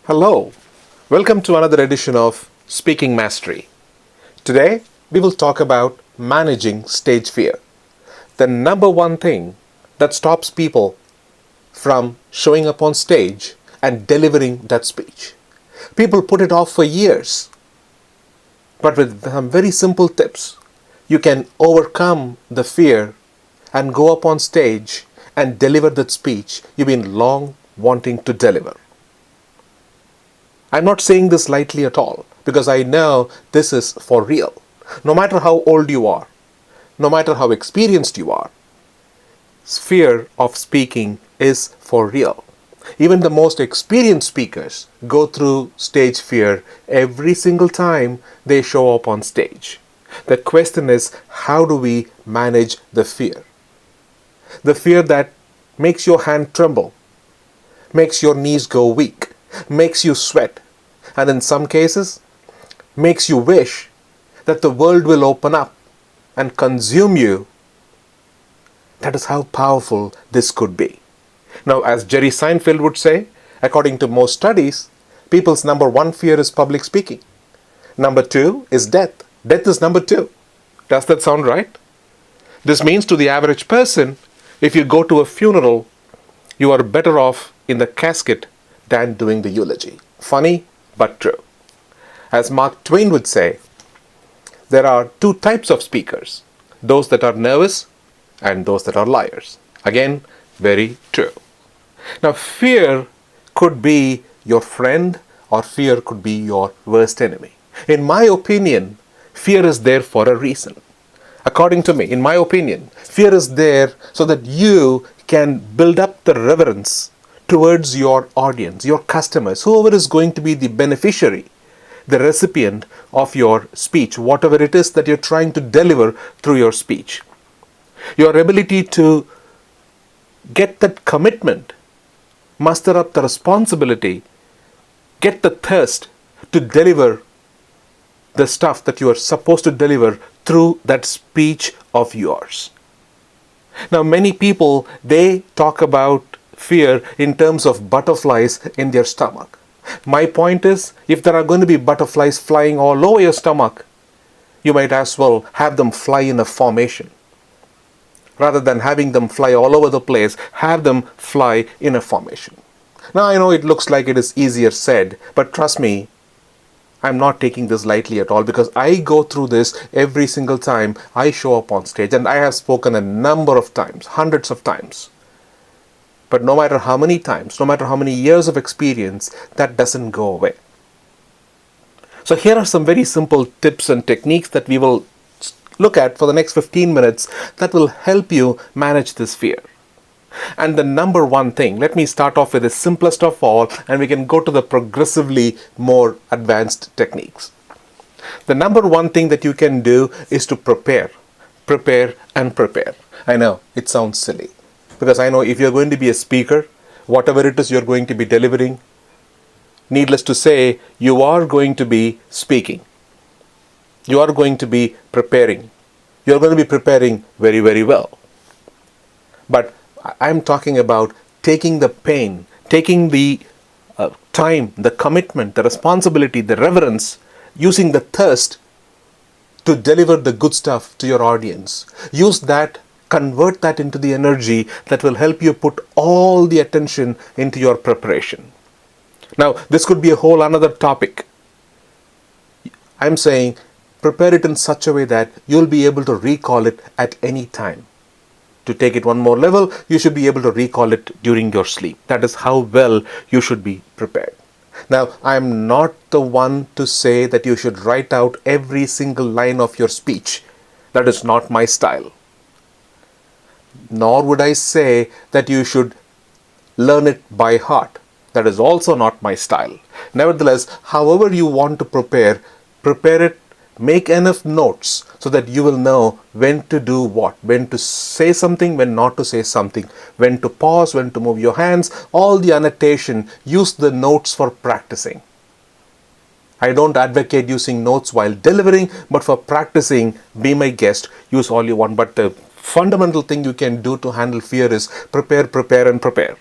Hello, welcome to another edition of Speaking Mastery. Today, we will talk about managing stage fear. The number one thing that stops people from showing up on stage and delivering that speech. People put it off for years, but with some very simple tips, you can overcome the fear and go up on stage and deliver that speech you've been long wanting to deliver. I'm not saying this lightly at all because I know this is for real. No matter how old you are, no matter how experienced you are, fear of speaking is for real. Even the most experienced speakers go through stage fear every single time they show up on stage. The question is, how do we manage the fear? The fear that makes your hand tremble, makes your knees go weak, makes you sweat, and in some cases, makes you wish that the world will open up and consume you. That is how powerful this could be. Now, as Jerry Seinfeld would say, according to most studies, people's number one fear is public speaking. Number two is death. Death is number two. Does that sound right? This means to the average person, if you go to a funeral, you are better off in the casket than doing the eulogy. Funny, but true. As Mark Twain would say, there are two types of speakers, those that are nervous and those that are liars. Again, very true. Now, fear could be your friend or fear could be your worst enemy. In my opinion, fear is there for a reason. According to me, in my opinion, fear is there so that you can build up the reverence towards your audience, your customers, whoever is going to be the beneficiary, the recipient of your speech, whatever it is that you're trying to deliver through your speech. Your ability to get that commitment, muster up the responsibility, get the thirst to deliver the stuff that you are supposed to deliver through that speech of yours. Now, many people, they talk about fear in terms of butterflies in their stomach. My point is, if there are going to be butterflies flying all over your stomach, you might as well have them fly in a formation. Rather than having them fly all over the place, have them fly in a formation. Now, I know it looks like it is easier said, but trust me, I'm not taking this lightly at all because I go through this every single time I show up on stage, and I have spoken a number of times, hundreds of times. But no matter how many times, no matter how many years of experience, that doesn't go away. So here are some very simple tips and techniques that we will look at for the next 15 minutes that will help you manage this fear. And the number one thing, let me start off with the simplest of all, and we can go to the progressively more advanced techniques. The number one thing that you can do is to prepare, and prepare. I know it sounds silly because I know if you're going to be a speaker, whatever it is you're going to be delivering, needless to say, you are going to be speaking. You are going to be preparing. You're going to be preparing very, very well. But I'm talking about taking the pain, taking the time, the commitment, the responsibility, the reverence, using the thirst to deliver the good stuff to your audience. Use that, convert that into the energy that will help you put all the attention into your preparation. Now, this could be a whole another topic. I'm saying prepare it in such a way that you'll be able to recall it at any time. To take it one more level, you should be able to recall it during your sleep. That is how well you should be prepared. Now, I'm not the one to say that you should write out every single line of your speech. That is not my style. Nor would I say that you should learn it by heart. That is also not my style. Nevertheless, however you want to prepare it. Make enough notes so that you will know when to do what, when to say something, when not to say something, when to pause, when to move your hands, all the annotation. Use the notes for practicing. I don't advocate using notes while delivering, but for practicing, be my guest, use all you want. But the fundamental thing you can do to handle fear is prepare, and prepare.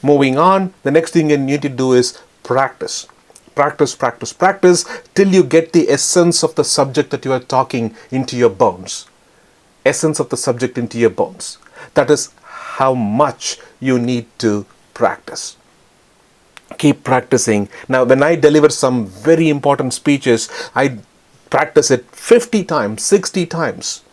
Moving on, the next thing you need to do is practice. Practice, practice, practice till you get the essence of the subject that you are talking into your bones. Essence of the subject into your bones. That is how much you need to practice. Keep practicing. Now, when I deliver some very important speeches, I practice it 50 times, 60 times.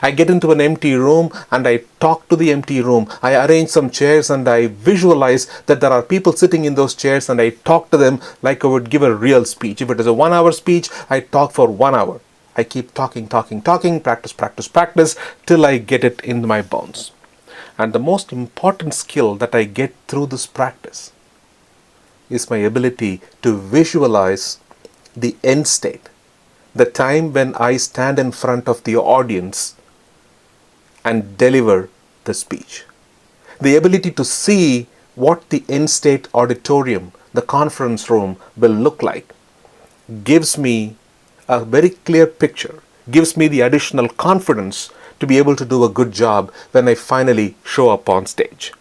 I get into an empty room and I talk to the empty room. I arrange some chairs and I visualize that there are people sitting in those chairs and I talk to them like I would give a real speech. If it is a 1 hour speech, I talk for 1 hour. I keep talking, talking, talking, practice, practice, practice till I get it in my bones. And the most important skill that I get through this practice is my ability to visualize the end state, the time when I stand in front of the audience and deliver the speech. The ability to see what the end state auditorium, the conference room will look like, gives me a very clear picture, gives me the additional confidence to be able to do a good job when I finally show up on stage.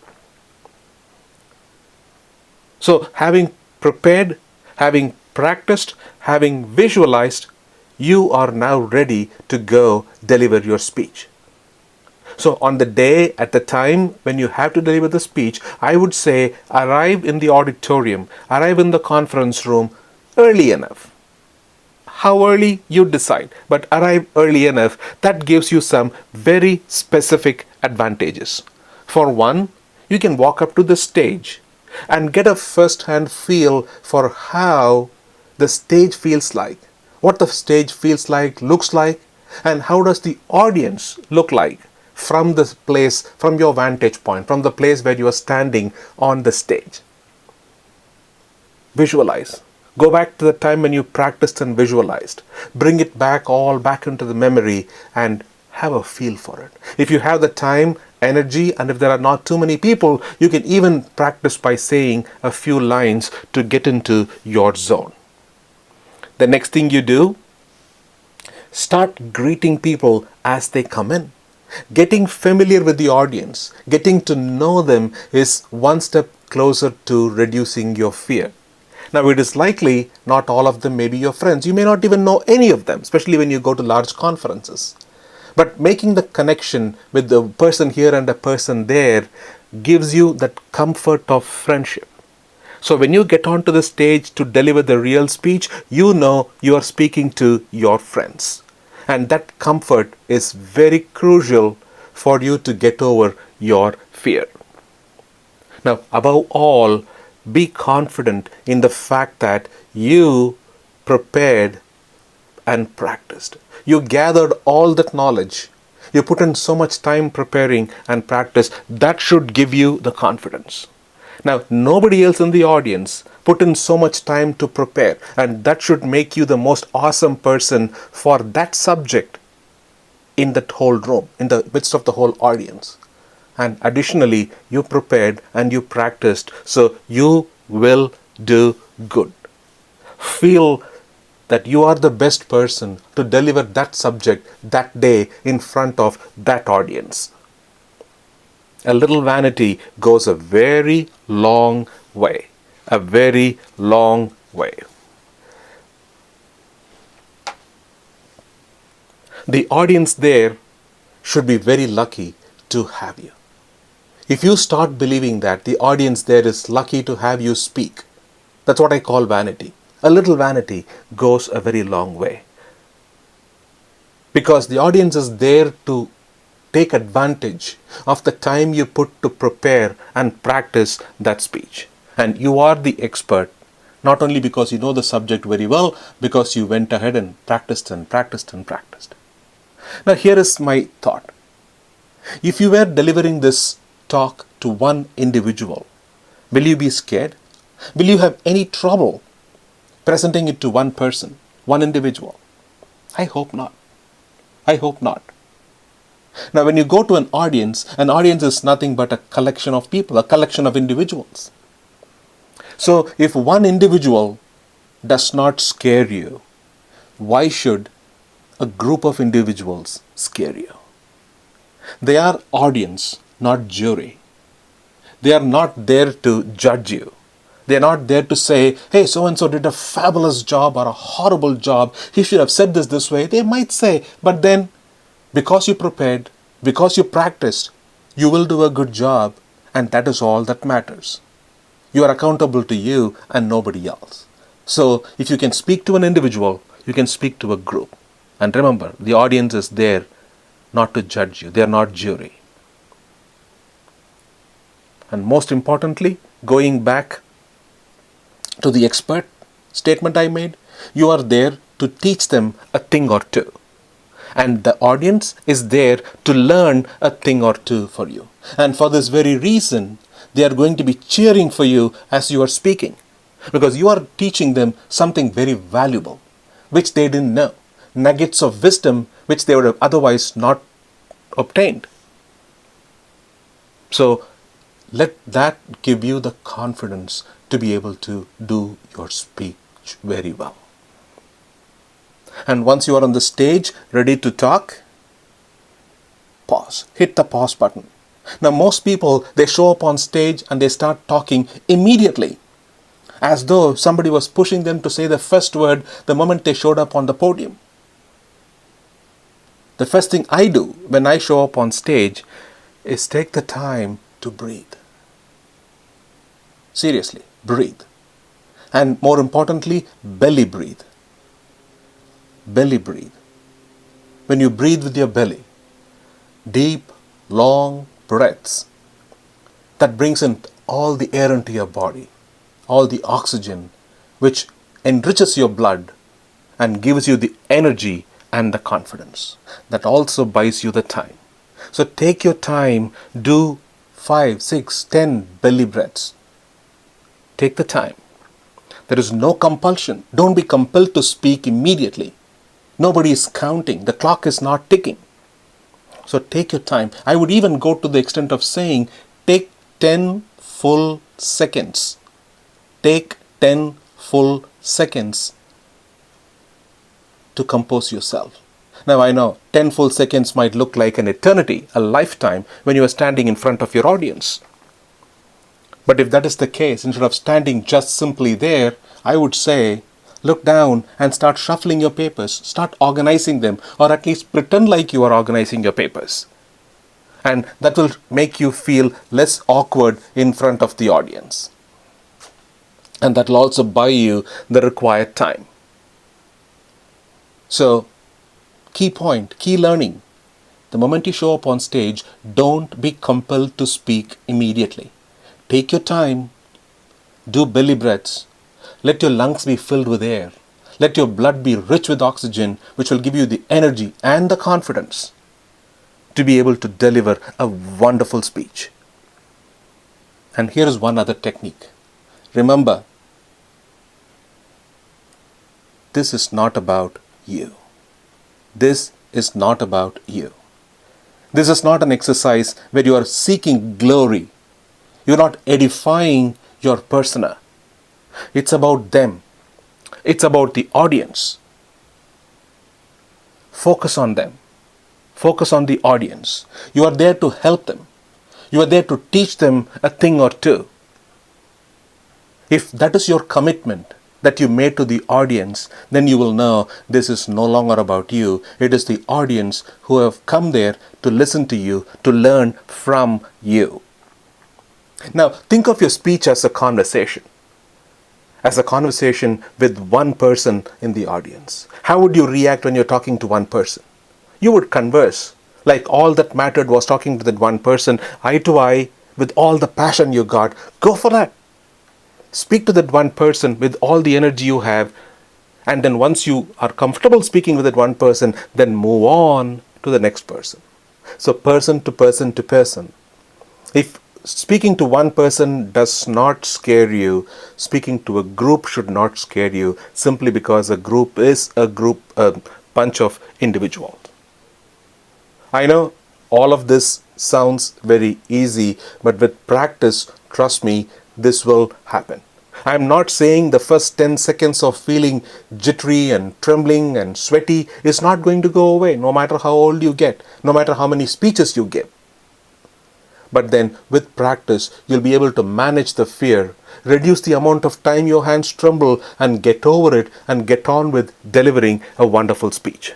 So having prepared, having practiced, having visualized, you are now ready to go deliver your speech. So on the day, at the time when you have to deliver the speech, I would say arrive in the auditorium, arrive in the conference room early enough. How early, you decide, but arrive early enough. That gives you some very specific advantages. For one, you can walk up to the stage and get a first-hand feel for how the stage feels like, what the stage feels like, looks like, and how does the audience look like from this place, from your vantage point, from the place where you are standing on the stage. Visualize. Go back to the time when you practiced and visualized. Bring it back all back into the memory and have a feel for it. If you have the time, energy, and if there are not too many people, you can even practice by saying a few lines to get into your zone. The next thing you do, start greeting people as they come in. Getting familiar with the audience, getting to know them is one step closer to reducing your fear. Now, it is likely not all of them may be your friends. You may not even know any of them, especially when you go to large conferences. But making the connection with the person here and a person there gives you that comfort of friendship. So when you get onto the stage to deliver the real speech, you know you are speaking to your friends. And that comfort is very crucial for you to get over your fear. Now, above all, be confident in the fact that you prepared and practiced. You gathered all that knowledge. You put in so much time preparing and practice. That should give you the confidence. Now, nobody else in the audience put in so much time to prepare, and that should make you the most awesome person for that subject in that whole room, in the midst of the whole audience. And additionally, you prepared and you practiced, so you will do good. Feel that you are the best person to deliver that subject that day in front of that audience. A little vanity goes a very long way. A very long way. The audience there should be very lucky to have you. If you start believing that the audience there is lucky to have you speak, that's what I call vanity. A little vanity goes a very long way. Because the audience is there to take advantage of the time you put to prepare and practice that speech. And you are the expert, not only because you know the subject very well, because you went ahead and practiced and practiced and practiced. Now, here is my thought. If you were delivering this talk to one individual, will you be scared? Will you have any trouble presenting it to one person, one individual? I hope not. I hope not. Now, when you go to an audience is nothing but a collection of people, a collection of individuals. So, if one individual does not scare you, why should a group of individuals scare you? They are audience, not jury. They are not there to judge you. They're not there to say, hey, so and so did a fabulous job or a horrible job. He should have said this way. They might say, but then because you prepared, because you practiced, you will do a good job, and that is all that matters. You are accountable to you and nobody else. So if you can speak to an individual, you can speak to a group. And remember, the audience is there not to judge you. They are not jury. And most importantly, going back to the expert statement I made, you are there to teach them a thing or two. And the audience is there to learn a thing or two for you. And for this very reason, they are going to be cheering for you as you are speaking. Because you are teaching them something very valuable, which they didn't know. Nuggets of wisdom which they would have otherwise not obtained. So let that give you the confidence to be able to do your speech very well. And once you are on the stage, ready to talk, pause. Hit the pause button. Now most people, they show up on stage and they start talking immediately, as though somebody was pushing them to say the first word the moment they showed up on the podium. The first thing I do when I show up on stage is take the time to breathe. Seriously, breathe. And more importantly, belly breathe. Belly breathe. When you breathe with your belly, deep, long breaths, that brings in all the air into your body, all the oxygen, which enriches your blood and gives you the energy and the confidence. That also buys you the time. So take your time, do 5, 6, 10 belly breaths. Take the time. There is no compulsion. Don't be compelled to speak immediately. Nobody is counting. The clock is not ticking. So take your time. I would even go to the extent of saying, take 10 full seconds. Take 10 full seconds to compose yourself. Now I know 10 full seconds might look like an eternity, a lifetime, when you are standing in front of your audience. But if that is the case, instead of standing just simply there, I would say, look down and start shuffling your papers. Start organizing them, or at least pretend like you are organizing your papers. And that will make you feel less awkward in front of the audience. And that will also buy you the required time. So, key point, key learning. The moment you show up on stage, don't be compelled to speak immediately. Take your time. Do belly breaths. Let your lungs be filled with air. Let your blood be rich with oxygen, which will give you the energy and the confidence to be able to deliver a wonderful speech. And here is one other technique. Remember, this is not about you. This is not about you. This is not an exercise where you are seeking glory. You're not edifying your persona. It's about them. It's about the audience. Focus on them. Focus on the audience. You are there to help them. You are there to teach them a thing or two. If that is your commitment that you made to the audience, then you will know this is no longer about you. It is the audience who have come there to listen to you, to learn from you. Now, think of your speech as a conversation. As a conversation with one person in the audience. How would you react when you're talking to one person? You would converse like all that mattered was talking to that one person, eye to eye, with all the passion you got. Go for that. Speak to that one person with all the energy you have, and then once you are comfortable speaking with that one person, then move on to the next person. So person to person to person. If speaking to one person does not scare you, speaking to a group should not scare you, simply because a group is a bunch of individuals. I know all of this sounds very easy, but with practice, trust me, this will happen. I am not saying the first 10 seconds of feeling jittery and trembling and sweaty is not going to go away, no matter how old you get, no matter how many speeches you give. But then with practice, you'll be able to manage the fear, reduce the amount of time your hands tremble, and get over it and get on with delivering a wonderful speech.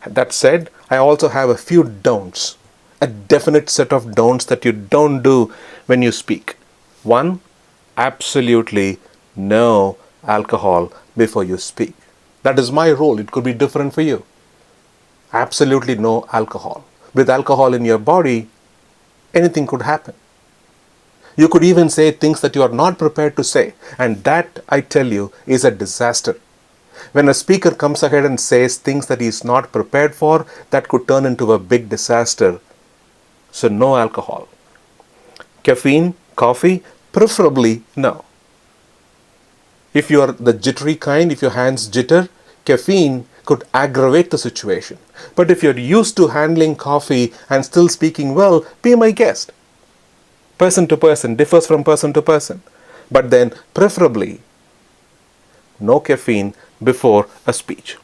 That said, I also have a few don'ts, a definite set of don'ts that you don't do when you speak. One, absolutely no alcohol before you speak. That is my rule. It could be different for you. Absolutely no alcohol. With alcohol in your body, anything could happen. You could even say things that you are not prepared to say, and that, I tell you, is a disaster. When a speaker comes ahead and says things that he is not prepared for, that could turn into a big disaster. So no alcohol. Caffeine, coffee, preferably no. If you are the jittery kind, if your hands jitter, caffeine could aggravate the situation. But if you're used to handling coffee and still speaking well, be my guest. Person to person, differs from person to person. But then preferably no caffeine before a speech.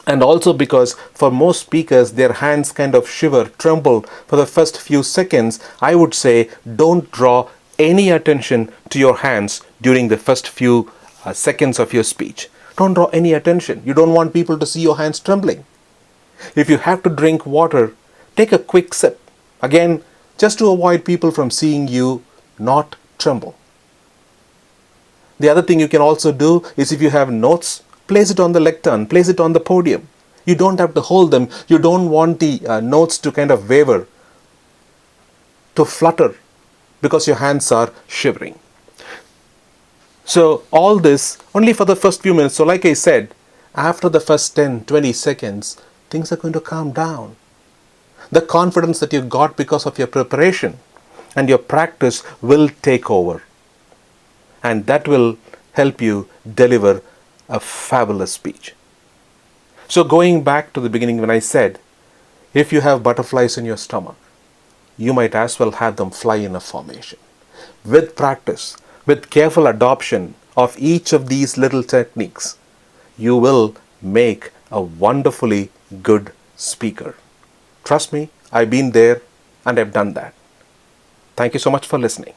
And also because for most speakers, their hands kind of shiver, tremble for the first few seconds, I would say don't draw any attention to your hands during the first few seconds of your speech. Don't draw any attention. You don't want people to see your hands trembling. If you have to drink water, take a quick sip. Again, just to avoid people from seeing you not tremble. The other thing you can also do is if you have notes, place it on the lectern, place it on the podium. You don't have to hold them. You don't want the notes to kind of waver, to flutter, because your hands are shivering. So all this only for the first few minutes. So like I said, after the first 10, 20 seconds, things are going to calm down. The confidence that you got because of your preparation and your practice will take over. And that will help you deliver a fabulous speech. So going back to the beginning when I said, if you have butterflies in your stomach, you might as well have them fly in a formation. With practice, with careful adoption of each of these little techniques, you will make a wonderfully good speaker. Trust me, I've been there and I've done that. Thank you so much for listening.